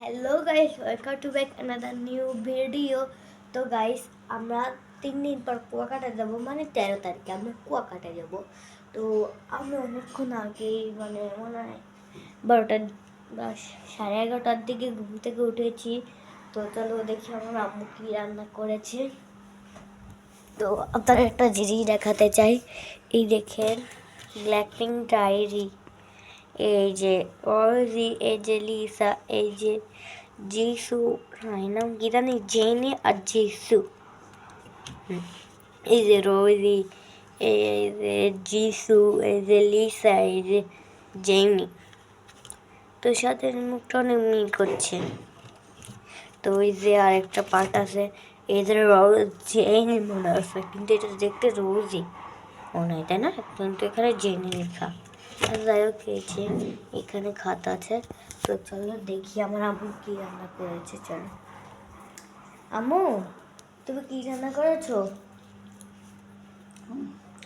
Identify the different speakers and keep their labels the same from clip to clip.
Speaker 1: Hello guys, welcome to back another new video. তো guys, আমরা 3 দিন পর কুয়াকাটা যাব, মানে 13 তারিখে আমরা কুয়াকাটা যাব। তো আমি অনেকক্ষণ আগেই মনে হয় 12টা বা 11:30টার দিকে ঘুম থেকে উঠেছি। তো চলো দেখি আমার আম্মু কী রান্না করেছে। তো আপনার একটা জিনিস দেখাতে চাই, এই দেখেন ব্ল্যাক পিঙ্ক ডায়েরি। এই যে রোজি, এই যে লিসা, এই যে জিসু, নাম কি জানি, জেনি আর জিসু। এই যে রোজি, এই যে জিসু, এই যে লিসা, এই যে জেনি। তো সাথে মুখটা অনেক মিল করছে। তো ওই যে আরেকটা পার্ট আছে, এই যে জেনি মনে আছে, কিন্তু এটা দেখতে রোজি মনে হয়, তাই না? কিন্তু এখানে জেনি লেখা। যাই হোক, খেয়েছে, এখানে খাতা আছে। তো চলো দেখি আমার আম্মু কি রান্না করেছে। চলো আম্মু, তুমি কি রান্না করেছো?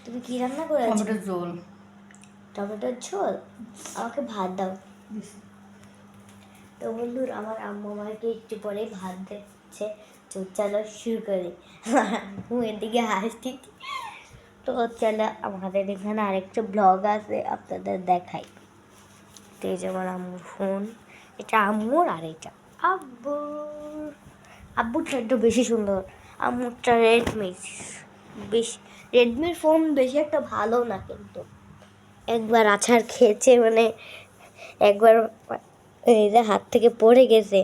Speaker 1: তুমি কি রান্না করেছো?
Speaker 2: টমেটোর ঝোল।
Speaker 1: টমেটোর ঝোল। আমাকে ভাত দাও। তো বন্ধুরা, আমার আম্মু আমাকে একটু পরে ভাত দিচ্ছে। তো চলো শুরু করি। আম্মু এদিকে হাসছি। তো চলো, আমাদের এখানে আরেকটা ব্লগ আছে, আপনাদের দেখাই। তো এই যে আমার আম্মুর ফোন, এটা আম্মুর, আর এটা আব্বুর। আব্বুরটা একটু বেশি সুন্দর, আম্মুরটা রেডমি। বেশি রেডমির ফোন বেশি একটা ভালো না, কিন্তু একবার আছাড় খেয়েছে, একবার এই যে হাত থেকে পড়ে গেছে।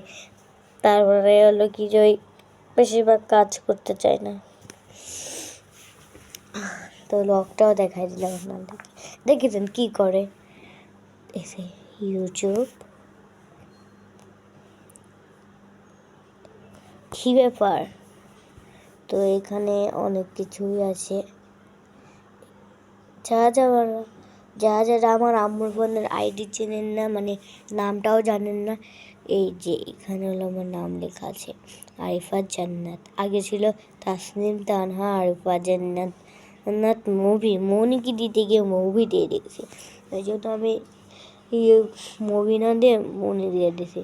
Speaker 1: তারপরে হলো কি যে ওই বেশিরভাগ কাজ করতে চায় না। তো লকটাও দেখাই দিলাম আপনাদের, দেখেছেন কি করে। এসে ইউটিউব, কি ব্যাপার। তো এখানে অনেক কিছুই আছে, যারা আমার আম্মুর ফোনের আইডি চেনেন না, নামটাও জানেন না, এই যে এখানে হলো আমার নাম লেখা আছে, আরিফা জান্নাত। আগে ছিল তাসনিম তানহা আরিফা জান্নাত জান্নাত মুভি। মৌনিকে দিতে গিয়ে মুভি দিয়ে দিয়েছি, ওই জন্য আমি মুভি না দিয়ে মনি দিয়ে দিয়েছি।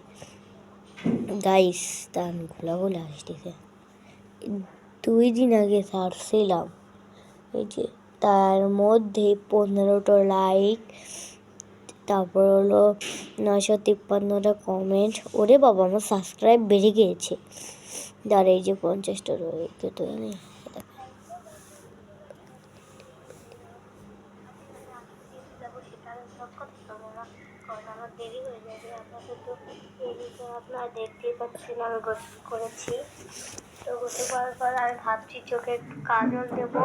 Speaker 1: গাইস, তান ঘোলা আসতেছে। 2 দিন আগে ছাড়ছিলাম, এই যে তার মধ্যে 15টা লাইক, তারপর হলো 953টা কমেন্ট। ওরে বাবা, আমার সাবস্ক্রাইব বেড়ে গিয়েছে। আর এই যে 50টা রয়েছে। তো দেরি হয়ে যাবে, আপনারা দেখতেই পাচ্ছেন আমি গোসল করেছি। তো গোসল করার পর আমি ভাবছি চোখে একটু কাজল দেবো।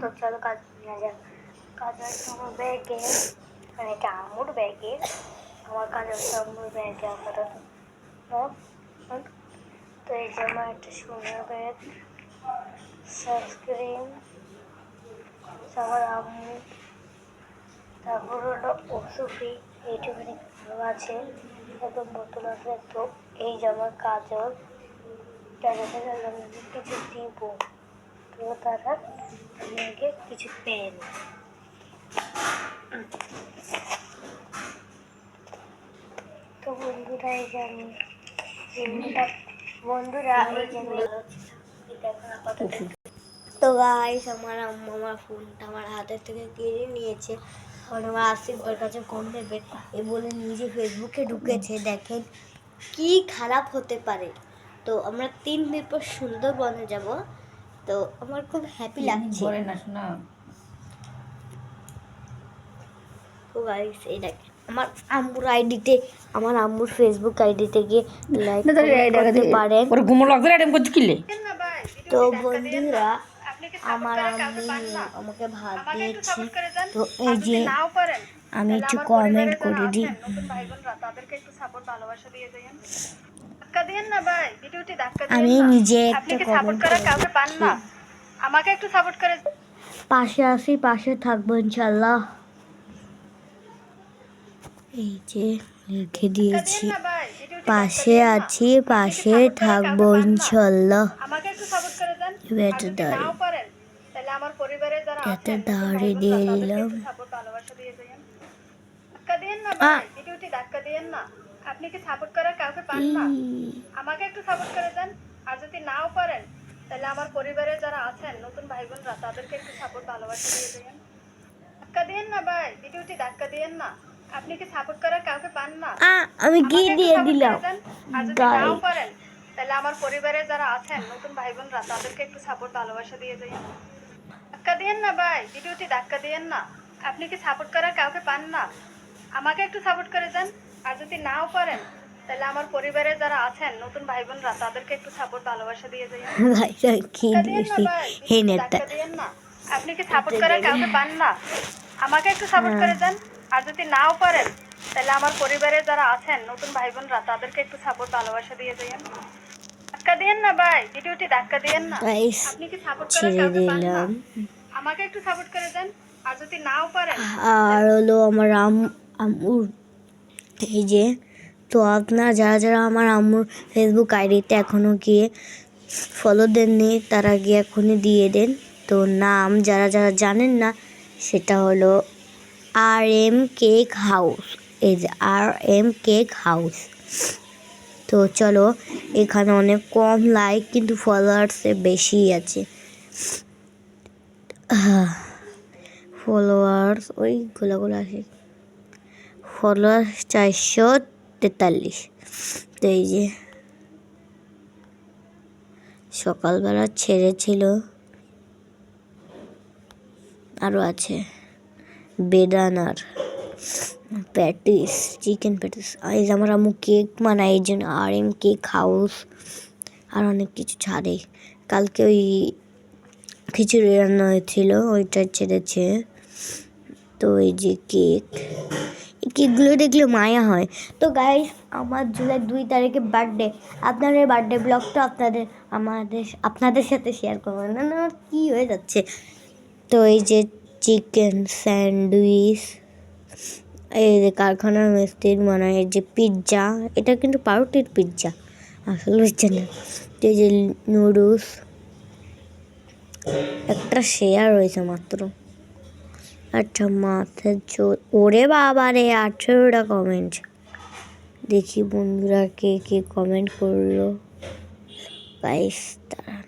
Speaker 1: তো চলো কাজ নেওয়া যাক। কাজলটা আমার ব্যাগে, এটা আম্মুর ব্যাগে। আমার কাজলটা আম্মুর ব্যাগে আপাতত। তো এই যে আমার একটা সুন্দর ব্যাগ, সানস্ক্রিন, আমার আম্মু, তারপর হলো ওষুধি, এইটুখানি ভালো আছে, একদম বোতল আছে। তো এই যে আমার কাজল, কিছু দিব। তো তারা আমি আগে কিছু পেন। তো বন্ধুরা, এই যে আমি তো গাইস, আমার আম্মু আমার ফোনটা আমার হাতের থেকে কেড়ে নিয়েছে, কারণ আমার আসিফ ওর কাছে ফোন দেবে এ বলে নিজে ফেসবুকে ঢুকেছে। দেখেন কি খারাপ হতে পারে। তো আমরা 3 দিন পর সুন্দরবনে যাব। তো আমার খুব হ্যাপি লাগছে। তো গাইস, এই দেখেন আমার আম্মুর আইডিতে, আমার আম্মুর ফেসবুক আইডিতে গিয়ে লাইক করতে পারেন। তো বন্ধুরা, আমার আম্মু আমাকে ভাত দিয়েছে। তো এই যে আমি একটু কমেন্ট করে দিই। আমি নিজে একটা কমেন্ট করে দিচ্ছি। আমাকে একটু সাপোর্ট করে, পাশে আছি, পাশে থাকবো ইনশাল্লাহ। এই যে লিখে দিয়েছি, পাশে আছি, পাশে থাকবো ইনশাল্লাহ। এটা দাঁড়িয়ে দিয়ে দিলাম।
Speaker 2: আপনি কি সাপোর্ট করার কাউকে পান না? আমাকে একটু সাপোর্ট করে দেন। আর যদি নাও পারেন তাহলে আমার পরিবারের যারা আছেন নতুন ভাই বোনরা তাদেরকে একটু সাপোর্ট ভালোবাসা দিয়ে দেবেন। ধাক্কা দিয়েন না ভাই, ভিডিওটি ধাক্কা দিয়েন না। আপনি কি সাপোর্ট করার কাউকে পান না?
Speaker 1: আমি কি
Speaker 2: আমাকে একটু
Speaker 1: দিয়ে
Speaker 2: সাপোর্ট
Speaker 1: দিলাম
Speaker 2: করে দেন। আর যদি নাও পারেন তাহলে আমার পরিবারের যারা আছেন নতুন ভাই বোনরা তাদেরকে একটু সাপোর্ট ভালোবাসা দিয়ে দেবেন। ধাক্কা দিয়েন না ভাই, ভিডিওটি ধাক্কা দিয়েন না। আপনি কি সাপোর্ট করার কাউকে পান না? আমাকে একটু সাপোর্ট করে দেন। আর যদি নাও পারেন তাহলে আমার পরিবারের যারা আছেন নতুন ভাই বোনরা তাদেরকে একটু সাপোর্ট ভালোবাসা দিয়ে দেবেন।
Speaker 1: কি
Speaker 2: ধাক্কা দিয়েন না
Speaker 1: দিয়েছি
Speaker 2: ভাই,
Speaker 1: হে
Speaker 2: ভিডিওটি
Speaker 1: নেটটা
Speaker 2: ধাক্কা দিয়েন না। আপনি কি সাপোর্ট করার কাউকে পান না? আমাকে একটু সাপোর্ট করে দেন। আর যদি নাও পারেন তাহলে আমার পরিবারের যারা আছেন নতুন ভাই বোনরা তাদেরকে একটু সাপোর্ট ভালোবাসা দিয়ে দেবেন। ধাক্কা দিয়েন না ভাই, ভিডিওটি ধাক্কা দিয়েন না।
Speaker 1: গাইস
Speaker 2: আপনি কি সাপোর্ট করার
Speaker 1: ছেড়ে
Speaker 2: কাউকে পান না?
Speaker 1: দিলাম।
Speaker 2: আমাকে একটু সাপোর্ট করে দেন। আর যদি নাও পারেন
Speaker 1: আর হলো আমার আম্মুর এই যে, তো আপনারা যারা যারা আমার আম্মুর ফেসবুক আইডিতে এখনও গিয়ে ফলো দেননি তারা গিয়ে এখনই দিয়ে দেন। তো নাম যারা যারা জানেন না সেটা হলো RM কেক হাউস, এই যে RM কেক হাউস। তো চলো, এখানে অনেক কম লাইক কিন্তু ফলোয়ার্সে বেশি আছে। ফলোয়ার্স ওই গোলাগুলো আছে, ফলোয়ার্স 443। তো এই যে সকালবেলা ছেড়েছিল, আরও আছে বেদানার প্যাটিস, চিকেন প্যাটিস। এই যে আমার আম্মু কেক বানায়, এই জন্য RM কেক হাউস। আর অনেক কিছু ছাড়ে। কালকে ওই খিচুড়ি রান্না হয়েছিল, ওইটা ছেড়েছে। তো এই যে কেক, এই কেকগুলো দেখলে মায়া হয়। তো গাইস, আমার জুলাই 2 তারিখে বার্থডে। আপনাদের বার্থডে ব্লগটা আপনাদের সাথে শেয়ার করবেন না? না কী হয়ে যাচ্ছে। তো এই যে চিকেন স্যান্ডউইচ, এই যে কারখানার মিস্ত্রির বানায়, এই যে পিৎজা, এটা কিন্তু পাউরুটির পিৎজা, আসলে হচ্ছে না। তো এই যে নুডলস, একটা শেয়ার হয়েছে মাত্র। আচ্ছা, মাথার চোর, ওরে বাবা রে, 18টা কমেন্ট। দেখি বন্ধুরা কে কে কমেন্ট করলো। গাইস দাঁড়ান,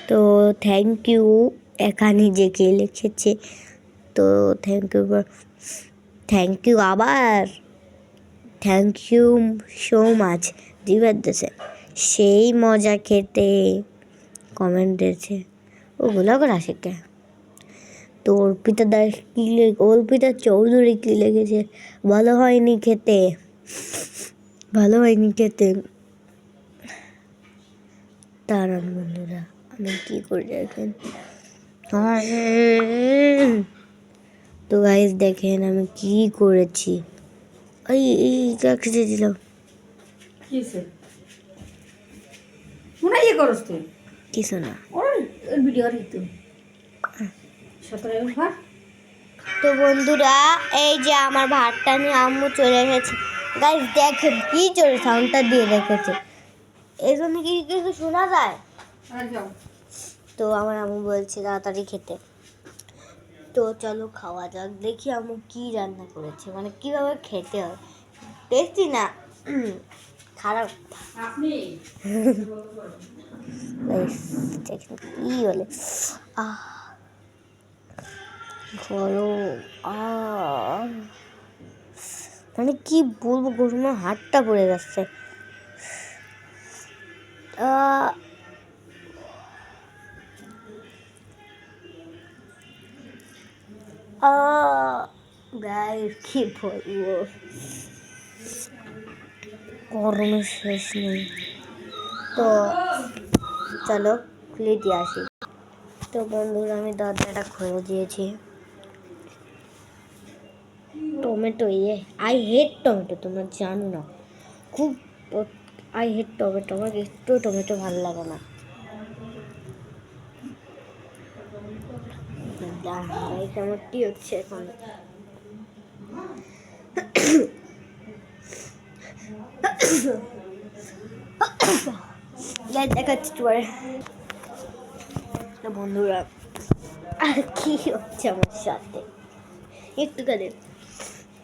Speaker 1: তো থ্যাংক ইউ এখানে যে কে লিখেছে, তো থ্যাংক ইউ আবার, থ্যাংক ইউ সো মাচ। দিবার দেশে সেই মজা খেতে কমেন্ট দিয়েছে, ওগুলো করে আসে কে। তো অর্পিতা দাস অর্পিতা চৌধুরী কী লেগেছে, ভালো হয়নি খেতে, ভালো হয়নি খেতে। দাঁড়ান বন্ধুরা, আমি কী করে দেখেন। তো গাইস দেখেন আমি কি করেছি। এই কাকে দিলাম কিছু না। তো বন্ধুরা, এই যে আমার ভাতটা নিয়ে আম্মু চলে এসেছে। গাইস দেখেন কি জোরে সাউন্ডটা দিয়ে রেখেছে, এই জন্য কি কিছু শোনা যায়। তো আমার আম্মু বলছে তাড়াতাড়ি খেতে। তো চলো খাওয়া যাক, দেখি আম্মু কি রান্না করেছে, মানে কিভাবে খেতে হয়। টেস্টি না খারাপ। কি বলে বলো, মানে কি বলবো, গরমে হাতটা পড়ে যাচ্ছে। গাইস কি বলবো, গরমের শেষ নেই। তো চলো খুলে দিয়ে আসি। তো বন্ধুরা, আমি দরজাটা খুলে দিয়েছি। টমেটো, আই হেট টমেটো, তোমরা জানো না, খুব আই হেট টমেটো, আমার একটু টমেটো ভালো লাগে না। আমার কি হচ্ছে এখন, দেখাচ্ছি তোমার। তো বন্ধুরা, আর কি হচ্ছে আমার সাথে একটু কাদের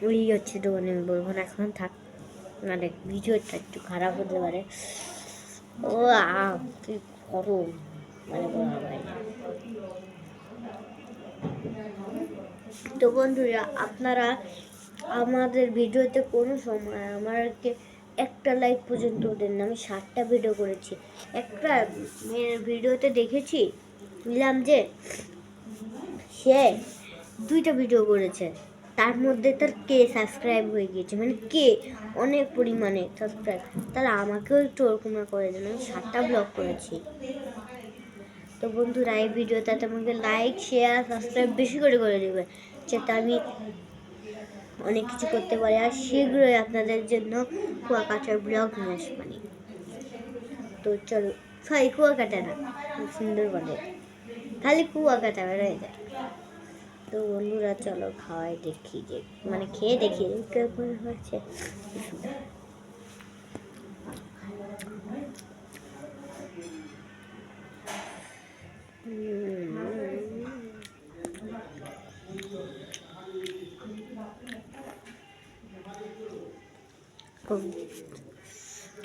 Speaker 1: ওই হচ্ছে, তো আমি বলবো না এখন, থাক। মানে ভিডিওটা একটু খারাপ হতে পারে। ও কি গরম, মানে বলা হয় না। তো বন্ধুরা, আপনারা আমাদের ভিডিওতে কোনো সময় আমাকে একটা লাইক পর্যন্ত দেন না। আমি 7টা ভিডিও করেছি, একটা মেয়ের ভিডিওতে দেখেছি নিলাম যে সে 2টা ভিডিও করেছে, তার মধ্যে তার সাবস্ক্রাইব হয়ে গিয়েছে, মানে অনেক পরিমাণে সাবস্ক্রাইব। তাহলে আমাকেও একটু ওরকম করে দেন, আমি 7টা ব্লগ করেছি। তো বন্ধুরা, এই ভিডিওতে তোমাকে লাইক শেয়ার সাবস্ক্রাইব বেশি করে দেবে, যাতে আমি অনেক কিছু করতে পারি। আর শীঘ্রই আপনাদের জন্য কুয়াকাটার ব্লগ নিয়ে আসবানি। তো চলো, কুয়াকাটা না, সুন্দরবনে খালি কুয়াকাটা বেরোয় যায়। তো বন্ধুরা চলো খাওয়াই দেখি, যে মানে খেয়ে দেখি কেমন হচ্ছে।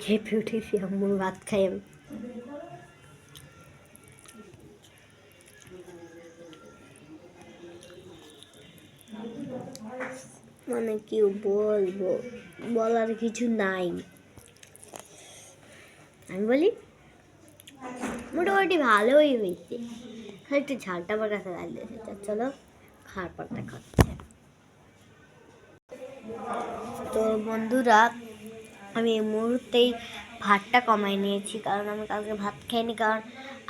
Speaker 1: খেপে উঠেছি, আম্মুর ভাত খাই আমি। মানে কি বলবো, বলার কিছু নাই। আমি বলি মোটামুটি ভালোই হয়েছে, একটু ঝালটা আমার কাছে লাগছে। চলো খাওয়ার পর দেখা হচ্ছে। তো বন্ধুরা, আমি এই মুহূর্তেই ভাতটা কমাই নিয়েছি, কারণ আমি কালকে ভাত খাইনি, কারণ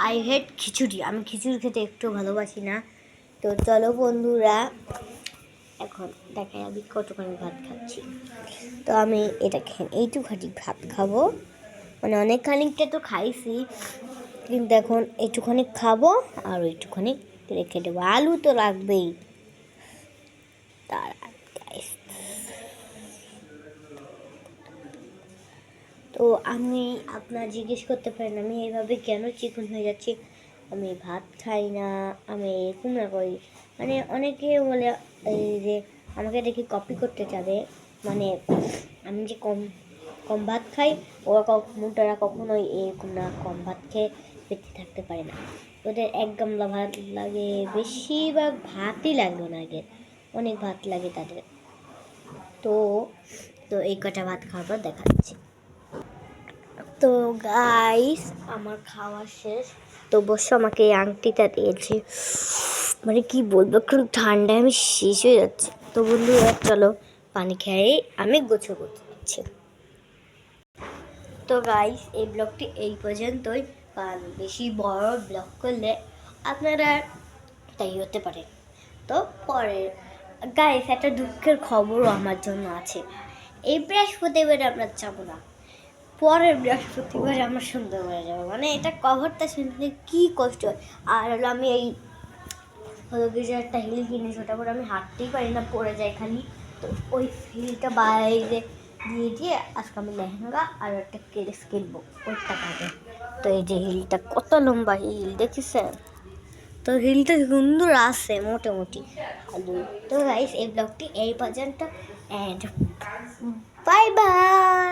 Speaker 1: আই হেট খিচুড়ি। আমি খিচুড়ি খেতে একটু ভালোবাসি না। তো চলো বন্ধুরা, এখন দেখাই আমি কতখানি ভাত খাচ্ছি। তো আমি এটা এইটুখানি ভাত খাবো, মানে অনেক খানিকটা তো খাইছি, কিন্তু এখন একটুখানি খাবো আর ওইটুখানি রেখে দেবো। আলু তো লাগবেই। তারা তো আমি আপনার জিজ্ঞেস করতে পারেন আমি এইভাবে কেন চিকন হয়ে যাচ্ছি। আমি ভাত খাই না, আমি এরকম না করি। মানে অনেকে বলে এই যে আমাকে দেখে কপি করতে চাবে, মানে আমি যে কম কম ভাত খাই, মোটারা কখনোই এরকম না, কম ভাত খেয়ে বেঁচে থাকতে পারে না। ওদের 1 গামলা ভাত লাগে, বেশিরভাগ ভাতই লাগবে না, আগে অনেক ভাত লাগে তাদের। তো তো এই কটা ভাত খাওয়ার পর দেখাচ্ছি। তো গাইস, আমার খাওয়া শেষ। তো অবশ্য আমাকে এই আংটিটা দিয়েছে, মানে কি বলবো, একটু ঠান্ডায় আমি শেষ হয়ে যাচ্ছে। তো বন্ধুরা চলো পানি খেয়ে আমি গোছ করতে যাচ্ছি। তো গাইস, এই ব্লগটি এই পর্যন্তই, কারণ বেশি বড় ব্লগ করলে আপনারা তাই হতে পারে। তো পরে গাইস, একটা দুঃখের খবরও আমার জন্য আছে। এই বৃহস্পতিবার আমরা যাবো না, পরের বৃহস্পতিবার আমরা সুন্দরবনে যাবো। মানে এটা কভারটা শুনলে কি কষ্ট হয়। আর হলো আমি এই হলো কিছু একটা হিল কিনেছি, ওটা করে আমি হাঁটতেই পারি না, পড়ে যাই খালি। তো ওই হিলটা বাইরে দিয়ে আজকে আমি লেহেঙ্গা আর একটা কেস কিনবো, ওইটা পাবে। তো এই যে হিলটা কত লম্বা হিল দেখেছেন, তো হিলটা সুন্দর আছে মোটামুটি। তো গাইস, এই ব্লগটি এই পর্যন্ত, অ্যান্ড বাই বাই।